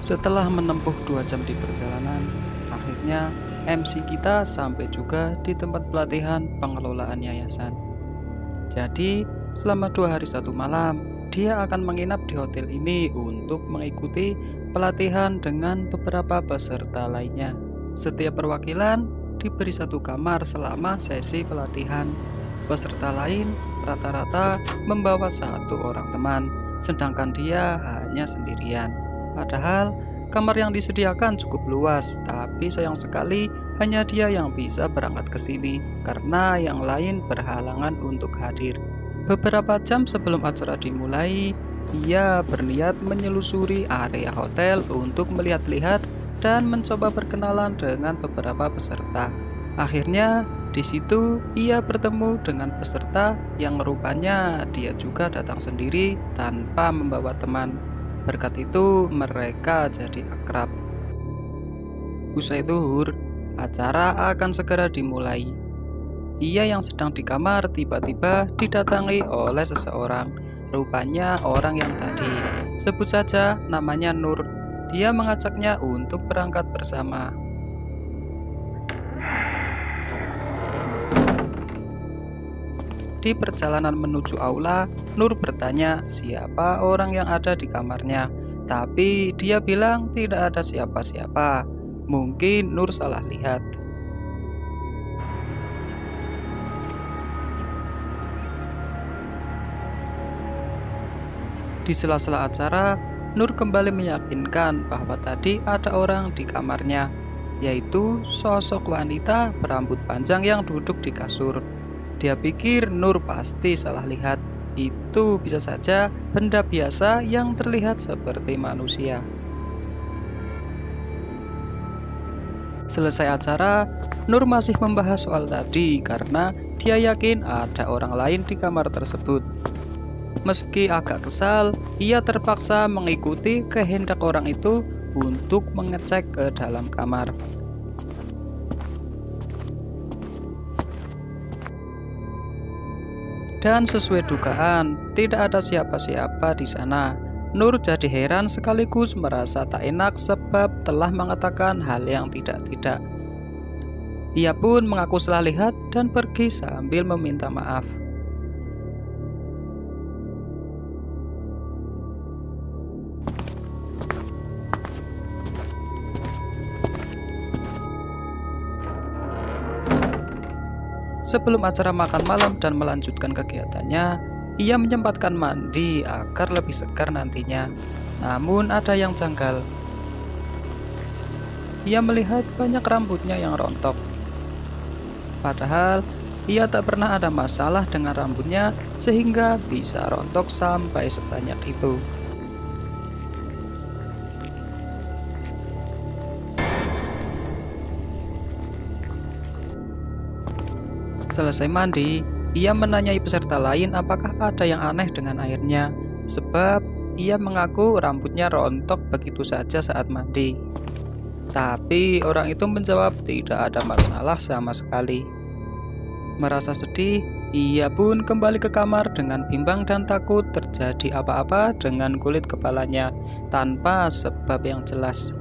Setelah menempuh 2 jam di perjalanan, akhirnya MC kita sampai juga di tempat pelatihan pengelolaan yayasan. Jadi, selama 2 hari 1 malam, dia akan menginap di hotel ini untuk mengikuti pelatihan dengan beberapa peserta lainnya. Setiap perwakilan diberi 1 kamar selama sesi pelatihan. Peserta lain rata-rata membawa 1 orang teman, sedangkan dia hanya sendirian. Padahal kamar yang disediakan cukup luas, tapi sayang sekali hanya dia yang bisa berangkat ke sini karena yang lain berhalangan untuk hadir. Beberapa jam sebelum acara dimulai, ia berniat menyelusuri area hotel untuk melihat-lihat dan mencoba berkenalan dengan beberapa peserta. Akhirnya di situ ia bertemu dengan peserta yang rupanya dia juga datang sendiri tanpa membawa teman. Berkat itu mereka jadi akrab. Usai zuhur, acara akan segera dimulai. Ia yang sedang di kamar tiba-tiba didatangi oleh seseorang. Rupanya orang yang tadi, sebut saja namanya Nur. Dia mengajaknya untuk berangkat bersama. Di perjalanan menuju aula, Nur bertanya siapa orang yang ada di kamarnya. Tapi dia bilang tidak ada siapa-siapa. Mungkin Nur salah lihat. Di sela-sela acara, Nur kembali meyakinkan bahwa tadi ada orang di kamarnya, yaitu sosok wanita berambut panjang yang duduk di kasur. Dia pikir Nur pasti salah lihat. Itu bisa saja benda biasa yang terlihat seperti manusia. Selesai acara, Nur masih membahas soal tadi karena dia yakin ada orang lain di kamar tersebut. Meski agak kesal, ia terpaksa mengikuti kehendak orang itu untuk mengecek ke dalam kamar. Dan sesuai dugaan, tidak ada siapa-siapa di sana. Nur jadi heran sekaligus merasa tak enak sebab telah mengatakan hal yang tidak-tidak. Ia pun mengaku salah lihat dan pergi sambil meminta maaf. Sebelum acara makan malam dan melanjutkan kegiatannya, ia menyempatkan mandi agar lebih segar nantinya. Namun ada yang janggal. Ia melihat banyak rambutnya yang rontok. Padahal ia tak pernah ada masalah dengan rambutnya sehingga bisa rontok sampai sebanyak itu. Selesai mandi, ia menanyai peserta lain apakah ada yang aneh dengan airnya, sebab ia mengaku rambutnya rontok begitu saja saat mandi. Tapi orang itu menjawab tidak ada masalah sama sekali. Merasa sedih, ia pun kembali ke kamar dengan bimbang dan takut terjadi apa-apa dengan kulit kepalanya tanpa sebab yang jelas.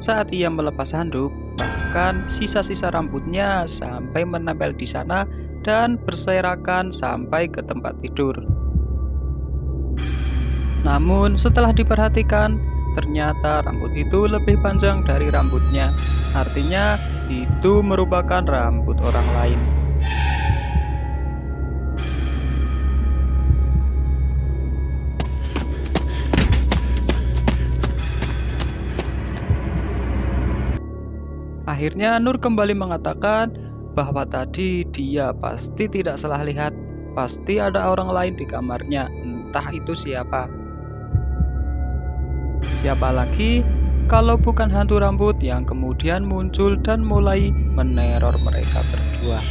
Saat ia melepas handuk, bahkan sisa-sisa rambutnya sampai menempel di sana dan berserakan sampai ke tempat tidur. Namun setelah diperhatikan, ternyata rambut itu lebih panjang dari rambutnya. Artinya itu merupakan rambut orang lain. Akhirnya Nur kembali mengatakan bahwa tadi dia pasti tidak salah lihat. Pasti ada orang lain di kamarnya, entah itu siapa. Siapa lagi kalau bukan hantu rambut yang kemudian muncul dan mulai meneror mereka berdua.